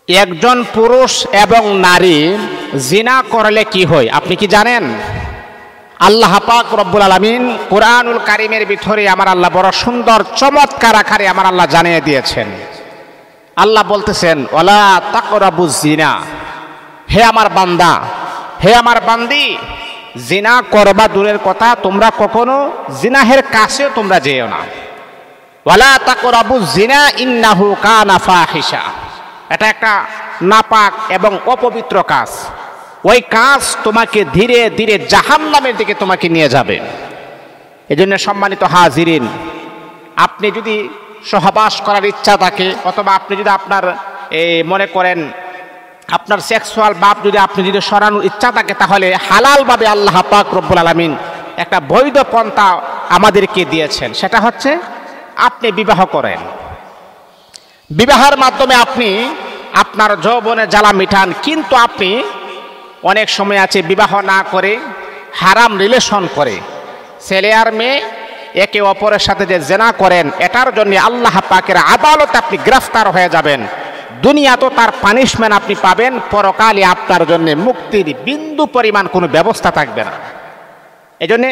একজন পুরুষ এবং নারী জিনা করলে কি হয় আপনি কি জানেন? আল্লাহ পাক রব্বুল আলামিন কুরআনুল কারীমের ভিতরে আমার আল্লাহ বড় সুন্দর চমৎকার আকারে আমার আল্লাহ জানিয়ে দিয়েছেন। আল্লাহ বলতেছেন, ওয়ালা তাকরাবুজ জিনা, হে আমার বান্দা, হে আমার বান্দি, জিনা করবা দূরের কথা, তোমরা কখনো জিনাহের কাছেও তোমরা যেও না। ওয়ালা তাকরাবুজ জিনা ইন্নাহু কানা ফাহিশা, এটা একটা নাপাক এবং অপবিত্র কাজ। ওই কাজ তোমাকে ধীরে ধীরে জাহান্নামের দিকে তোমাকে নিয়ে যাবে। এজন্য সম্মানিত হাজিরিন, আপনি যদি সহবাস করার ইচ্ছা থাকে, অথবা আপনি যদি আপনার মনে করেন আপনার সেক্সুয়াল ভাব আপনি যদি সরানোর ইচ্ছা থাকে, তাহলে হালালভাবে আল্লাহ পাক রব্বুল আলামিন একটা বৈধ পন্থা আমাদেরকে দিয়েছেন। সেটা হচ্ছে আপনি বিবাহ করেন। বিবাহের মাধ্যমে আপনি আপনার যৌবনে জ্বালা মিটান। কিন্তু আপনি অনেক সময় আছে বিবাহ না করে হারাম রিলেশন করে ছেলে আর মেয়ে একে অপরের সাথে যে জিনা করেন, এটার জন্য আল্লাহ পাকের আদালতে আপনি গ্রেফতার হয়ে যাবেন। দুনিয়া তো তার পানিশমেন্ট আপনি পাবেন, পরকালে আপনার জন্য মুক্তির বিন্দু পরিমাণ কোনো ব্যবস্থা থাকবে না। এজন্য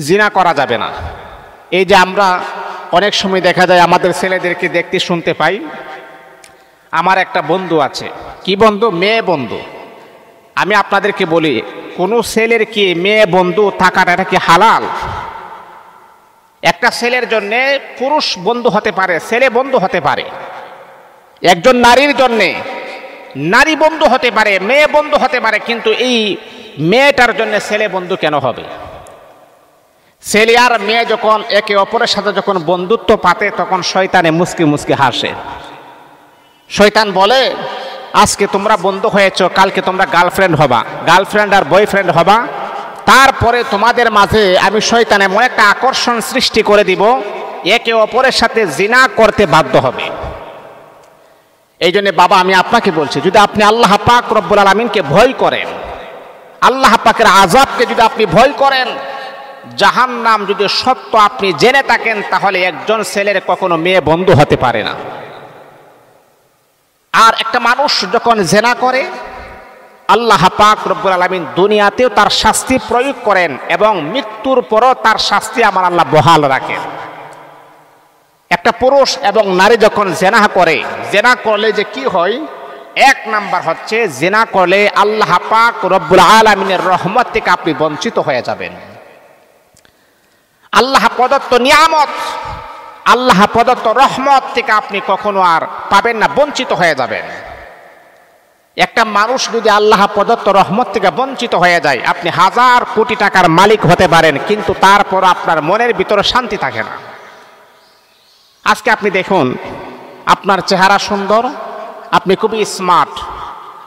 জিনা করা যাবে না। এই যে আমরা অনেক সময় দেখা যায় আমাদের ছেলেদেরকে দেখতে শুনতে পাই, আমার একটা বন্ধু আছে। কি বন্ধু? মেয়ে বন্ধু। আমি আপনাদেরকে বলি, কোনো ছেলের কি মেয়ে বন্ধু থাকাটা এটা কি হালাল? একটা ছেলের জন্যে পুরুষ বন্ধু হতে পারে, ছেলে বন্ধু হতে পারে। একজন নারীর জন্যে নারী বন্ধু হতে পারে, মেয়ে বন্ধু হতে পারে। কিন্তু এই মেয়েটার জন্য ছেলে বন্ধু কেন হবে? ছেলে আর মেয়ে যখন একে অপরের সাথে যখন বন্ধুত্ব পাতে, তখন শয়তানে মুসকি মুসকি হাসে। শয়তান বলে, আজকে তোমরা বন্ধু হয়েছো, কালকে তোমরা গার্লফ্রেন্ড হবা, গার্লফ্রেন্ড আর বয়ফ্রেন্ড হবা। তারপরে তোমাদের মাঝে আমি শয়তান এমন একটা আকর্ষণ সৃষ্টি করে দিব, একে অপরের সাথে জিনা করতে বাধ্য হবে। এই জন্য বাবা, আমি আপনাকে বলছি, যদি আপনি আল্লাহ পাক রব্বুল আলামিনকে ভয় করেন, আল্লাহ পাকের আযাবকে যদি আপনি ভয় করেন, জাহান্নাম যদি সত্য আপনি জেনে থাকেন, তাহলে একজন ছেলের কখনো মেয়ে বন্ধু হতে পারে না। আর একটা মানুষ যখন জিনা করে, আল্লাহ পাক রব্বুল আলামিন দুনিয়াতেও তার শাস্তি প্রয়োগ করেন এবং মৃত্যুর পরও তার শাস্তি আমার আল্লাহ বহাল রাখেন। একটা পুরুষ এবং নারী যখন জিনা করে, জিনা করলে যে কি হয়, এক নাম্বার হচ্ছে জিনা করলে আল্লাহ পাক রব্বুল আলামিনের রহমত থেকে আপনি বঞ্চিত হয়ে যাবেন। আল্লাহ প্রদত্ত নিয়ামত, আল্লাহ প্রদত্ত রহমত থেকে আপনি কখনো আর পাবেন না, বঞ্চিত হয়ে যাবেন। একটা মানুষ যদি আল্লাহ প্রদত্ত রহমত থেকে বঞ্চিত হয়ে যায়, আপনি হাজার কোটি টাকার মালিক হতে পারেন, কিন্তু তারপর আপনার মনের ভিতরে শান্তি থাকে না। আজকে আপনি দেখুন, আপনার চেহারা সুন্দর, আপনি খুবই স্মার্ট,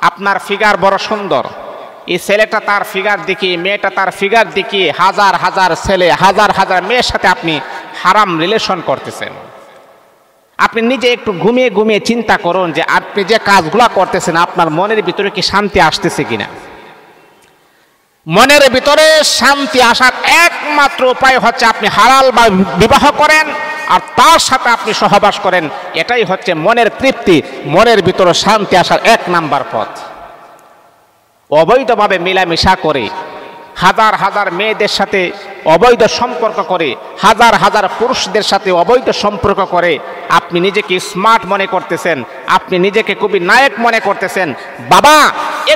আপনার ফিগার বড় সুন্দর, এই ছেলেটা তার ফিগার দেখিয়ে, মেয়েটা তার ফিগার দেখিয়ে হাজার হাজার ছেলে, হাজার হাজার মেয়ের সাথে আপনি হারাম রিলেশন করতেছেন। আপনি নিজে একটু ঘুমিয়ে ঘুমিয়ে চিন্তা করুন যে আপনি যে কাজগুলা করতেছেন, আপনার মনের ভিতরে কি শান্তি আসতেছে কিনা। মনের ভিতরে শান্তি আসার একমাত্র উপায় হচ্ছে আপনি হালাল বা বিবাহ করেন আর তার সাথে আপনি সহবাস করেন। এটাই হচ্ছে মনের তৃপ্তি, মনের ভিতরে শান্তি আসার এক নাম্বার পথ। অবৈধভাবে মেলামেশা করে, হাজার হাজার মেয়েদের সাথে অবৈধ সম্পর্ক করে, হাজার হাজার পুরুষদের সাথে অবৈধ সম্পর্ক করে আপনি নিজেকে স্মার্ট মনে করতেছেন, আপনি নিজেকে খুবই নায়ক মনে করতেছেন। বাবা,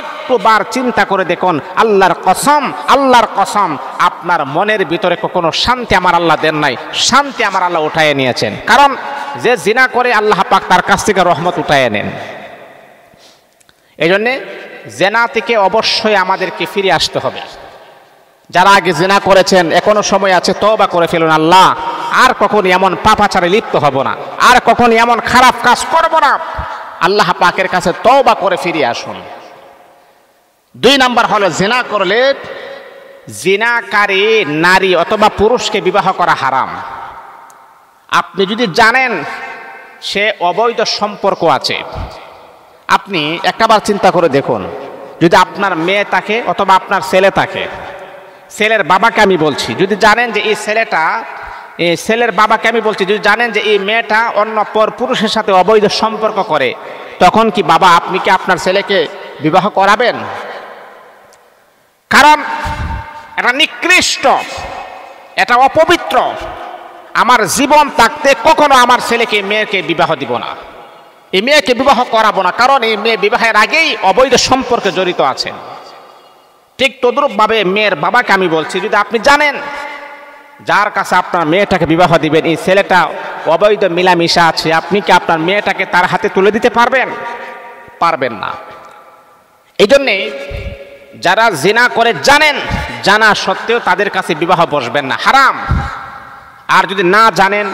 একটু বার চিন্তা করে দেখুন, আল্লাহর কসম, আল্লাহর কসম, আপনার মনের ভিতরে কখনো শান্তি আমার আল্লাহ দেন নাই, শান্তি আমার আল্লাহ উঠায় নিয়েছেন। কারণ যে জিনা করে আল্লাহ পাক তার কাছ থেকে রহমত উঠায় নেন। এই জন্যে জিনা থেকে অবশ্যই আমাদেরকে ফিরে আসতে হবে। যারা আগে জিনা করেছেন, এখনো সময় আছে, তওবা করে ফেলুন। আল্লাহ, আর কখনো এমন পাপাচারে লিপ্ত হব না, আর কখনো এমন খারাপ কাজ করব না। আল্লাহ পাকের কাছে তওবা করে ফিরে আসুন। 2 নাম্বার হলো, জিনা করলে জিনাকারী নারী অথবা পুরুষকে বিবাহ করা হারাম। আপনি যদি জানেন সে অবৈধ সম্পর্ক আছে, আপনি একবার চিন্তা করে দেখুন, যদি আপনার মেয়ে থাকে অথবা আপনার ছেলে থাকে, ছেলের বাবাকে আমি বলছি, যদি জানেন যে এই ছেলেটা, ছেলের বাবাকে আমি বলছি, যদি জানেন যে এই মেয়েটা অন্য পর পুরুষের সাথে অবৈধ সম্পর্ক করে, তখন কি বাবা আপনি কি আপনার ছেলেকে বিবাহ করাবেন? কারণ এটা নিকৃষ্ট, এটা অপবিত্র। আমার জীবন থাকতে কখনো আমার ছেলেকে মেয়েকে বিবাহ দিব না, এই মেয়েকে বিবাহ করাবো না, কারণ এই মেয়ে বিবাহের আগেই অবৈধ সম্পর্কে জড়িত আছেন। ঠিক তদ্রূপভাবে মেয়ের বাবাকে আমি বলছি, যদি আপনি জানেন যার কাছে আপনার মেয়েটাকে বিবাহ দিবেন এই ছেলেটা অবৈধ মিলামিশা আছে, আপনি কি আপনার মেয়েটাকে তার হাতে তুলে দিতে পারবেন? পারবেন না। এই জন্যে যারা জিনা করে জানেন, জানা সত্ত্বেও তাদের কাছে বিবাহ বসবেন না, হারাম। আর যদি না জানেন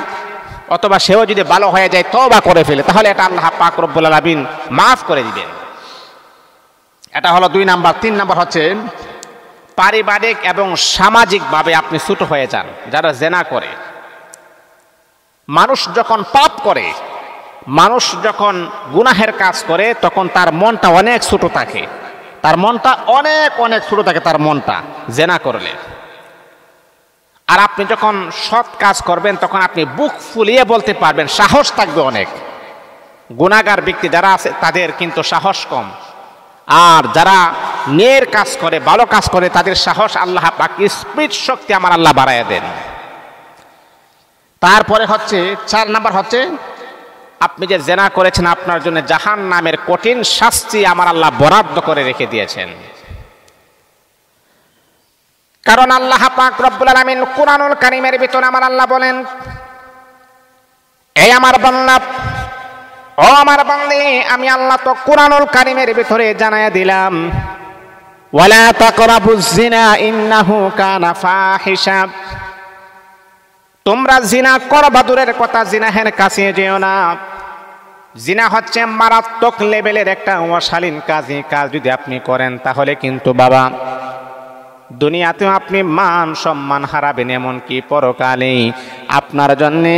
অথবা সেও যদি ভালো হয়ে যায় তওবা করে ফেলে, তাহলে এটা আল্লাহ পাক রব্বুল আলামিন মাফ করে দিবেন। এটা হলো 2 নাম্বার। 3 নাম্বার হচ্ছে পারিবারিক এবং সামাজিকভাবে আপনি ছোট হয়ে যান। যারা জেনা করে, মানুষ যখন পাপ করে, মানুষ যখন গুনাহের কাজ করে, তখন তার মনটা অনেক ছোট থাকে, তার মনটা অনেক অনেক ছোট থাকে তার মনটা জেনা করলে। আর আপনি যখন সৎ কাজ করবেন তখন আপনি বুক ফুলিয়ে বলতে পারবেন, সাহস থাকবে অনেক। গুনাহগার ব্যক্তি যারা আছে তাদের কিন্তু সাহস কম, আর যারা নের কাজ করে, ভালো কাজ করে, তাদের সাহস আল্লাহ পাক স্পিড শক্তি আমার আল্লাহ বাড়ায় দেন। তারপরে হচ্ছে 4 নাম্বার হচ্ছে আপনি যে জেনা করেছেন আপনার জন্য জাহান্নামের কঠিন শাস্তি আমার আল্লাহ বরাদ্দ করে রেখে দিয়েছেন। কারণ আল্লাহ পাক রব্বুল আলামিন কুরআনুল কারীমের ভিতরে আমার আল্লাহ বলেন, এই আমার বান্দা, ও আমার বান্দী, আমি আল্লাহ তো কুরআনুল কারীমের ভিতরে জানায়া দিলাম, ওয়ালা তাকরাবুজ জিনা ইন্নাহু কানা ফাহিশা। তোমরা জিনা করবা দূরের কথা, জিনাহের কাছে যেও না। জিনা হচ্ছে মারাত্মক লেভেলের একটা অশালীন কাজ। এই কাজ যদি আপনি করেন তাহলে কিন্তু বাবা দুনিয়াতেও আপনি মান সম্মান হারাবেন, এমনকি পরকালে আপনার জন্যে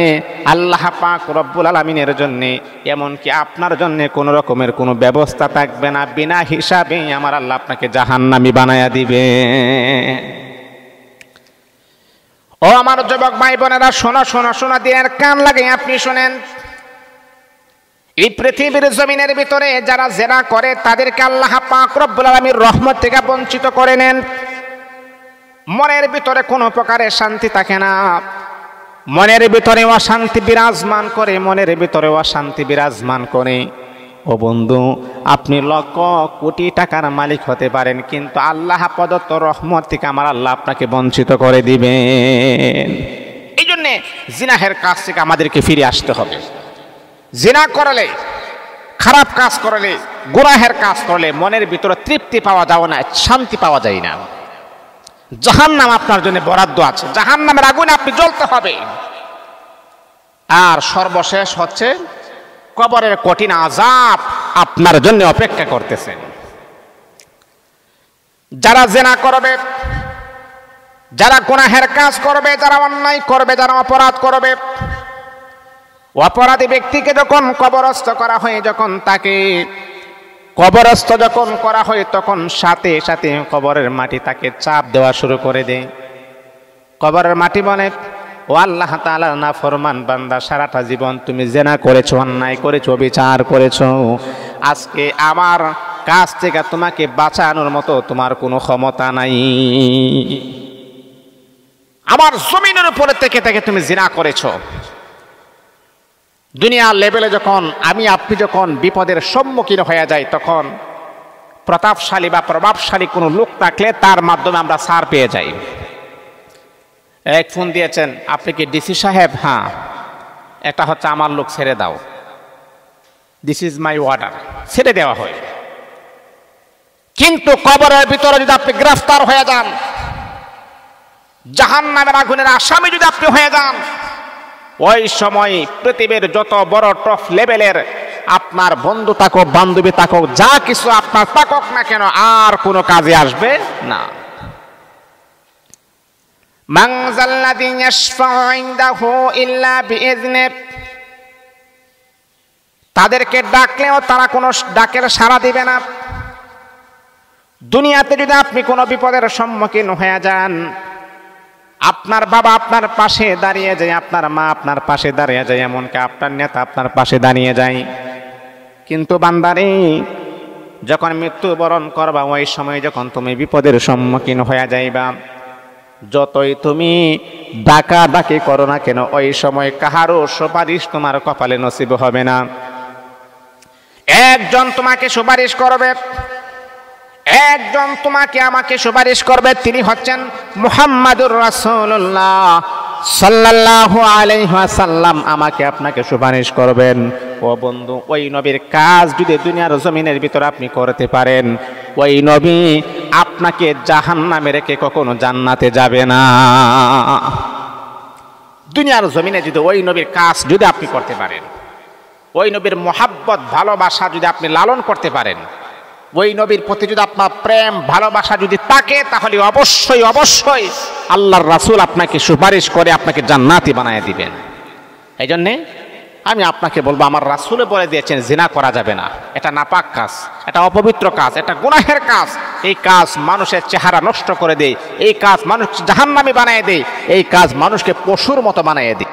আল্লাহ পাক রব্বুল আলামিনের জন্যে এমনকি আপনার জন্যে কোনো রকমের কোনো ব্যবস্থা থাকবে না। বিনা হিসাবে আমার আল্লাহ আপনাকে জাহান্নামী বানায়া দিবে। ও আমার যুবক ভাই বোনেরা, শোনা শোনা শোনা দিনের কান লাগে আপনি শোনেন। এই পৃথিবীর জমিনের ভিতরে যারা জেনা করে তাদেরকে আল্লাহ পাক রব্বুল আলামিন রহমত থেকে বঞ্চিত করে নেন। মনের ভিতরে কোনো প্রকারের শান্তি থাকে না, মনের ভিতরে অশান্তি বিরাজমান করে, মনের ভিতরে অশান্তি বিরাজমান করে। ও বন্ধু, আপনি লক্ষ কোটি টাকার মালিক হতে পারেন, কিন্তু আল্লাহ প্রদত্ত রহমত থেকে আমার আল্লাহ আপনাকে বঞ্চিত করে দিবেন। এই জন্যে জিনাহের কাজ থেকে আমাদেরকে ফিরে আসতে হবে। জিনা করলে, খারাপ কাজ করলে, গুনাহের কাজ করলে মনের ভিতরে তৃপ্তি পাওয়া যায় না, শান্তি পাওয়া যায় না। জাহান্নাম আপনার জন্য বরাদ্দ আছে, জাহান্নামের আগুনে আপনি জ্বলতে হবে। আর সর্বশেষ হচ্ছে কবরের কঠিন আযাব আপনার জন্য অপেক্ষা করতেছে। যারা জিনা করবে, যারা গুনাহের কাজ করবে, যারা অন্যায় করবে, যারা অপরাধ করবে, অপরাধী ব্যক্তিকে যখন কবরস্থ করা হয়, যখন তাকে কবরস্থ যখন করা হয়, তখন সাথে সাথে কবরের মাটি তাকে চাপ দেওয়া শুরু করে দেয়। কবরের মাটি বলে, ও আল্লাহ তাআলার নাফরমান বান্দা, সারাটা জীবন তুমি জিনা করেছো, অন্যায় করেছো, বিচার করেছো, আজকে আমার কাছ থেকে তোমাকে বাঁচানোর মতো তোমার কোনো ক্ষমতা নাই। আমার জমিনের উপরে থেকে থেকে তুমি জিনা করেছো। দুনিয়ার লেভেলে যখন আমি আপনি যখন বিপদের সম্মুখীন হয়ে যাই, তখন প্রতাপশালী বা প্রভাবশালী কোনো লোক থাকলে তার মাধ্যমে আমরা ছাড় পেয়ে যাই। এক ফোন দিয়েছেন, আপনি কি ডিসি সাহেব? হ্যাঁ। এটা হচ্ছে আমার লোক, ছেড়ে দাও, দিস ইজ মাই অর্ডার, ছেড়ে দেওয়া হয়। কিন্তু কবরের ভিতরে যদি আপনি গ্রেফতার হয়ে যান, জাহান্নামের আগুনের আসামি যদি আপনি হয়ে যান, ওই সময় পৃথিবীর যত বড় টপ লেভেলের আপনার বন্ধু থাকুক, বান্ধবী থাকুক, যা কিছু আপনার থাকুক না কেন, আর কোনো কাজে আসবে না। মান যাল্লাযী ইয়াশফাউ ইনদাহু ইল্লা বিইযনিহি। তাদেরকে ডাকলেও তারা কোনো ডাকের সাড়া দিবে না। দুনিয়াতে যদি আপনি কোনো বিপদের সম্মুখীন হয়ে যান, আপনার বাবা আপনার পাশে দাঁড়িয়ে যায়, আপনার মা আপনার পাশে দাঁড়িয়ে যায়, এমনকি আপনার নেতা আপনার পাশে দাঁড়িয়ে যায়, কিন্তু বান্দারে, যখন মৃত্যুবরণ করবা ওই সময় যখন তুমি বিপদের সম্মুখীন হয়ে যাইবা, যতই তুমি ডাকাডাকি করো না কেন ওই সময় কাহারও সুপারিশ তোমার কপালে নসিব হবে না। একজন তোমাকে সুপারিশ করবে, একজন তোমাকে আমাকে সুপারিশ করবে, তিনি হচ্ছেন মুহাম্মাদুর রাসূলুল্লাহ সাল্লাল্লাহু আলাইহি ওয়াসাল্লাম আমাকে আপনাকে সুপারিশ করবেন। ও বন্ধু, ওই নবীর কাজ যদি দুনিয়ার জমিনের ভিতরে আপনি করতে পারেন, ওই নবী আপনাকে জাহান্নামে রেখে কখনো জান্নাতে যাবে না। দুনিয়ার জমিনে যদি ওই নবীর কাজ যদি আপনি করতে পারেন, ওই নবীর মোহাব্বত ভালোবাসা যদি আপনি লালন করতে পারেন, ওই নবীর প্রতি যদি আপনার প্রেম ভালোবাসা যদি থাকে, তাহলে অবশ্যই অবশ্যই আল্লাহর রাসূল আপনাকে সুপারিশ করে আপনাকে জান্নাতি বানায় দিবেন। এই জন্যে আমি আপনাকে বলবো, আমার রাসূলে বলে দিয়েছেন জিনা করা যাবে না, এটা নাপাক কাজ, এটা অপবিত্র কাজ, এটা গুনাহের কাজ। এই কাজ মানুষের চেহারা নষ্ট করে দেয়, এই কাজ মানুষ জাহান্নামী বানায় দেয়, এই কাজ মানুষকে পশুর মতো বানায় দেয়।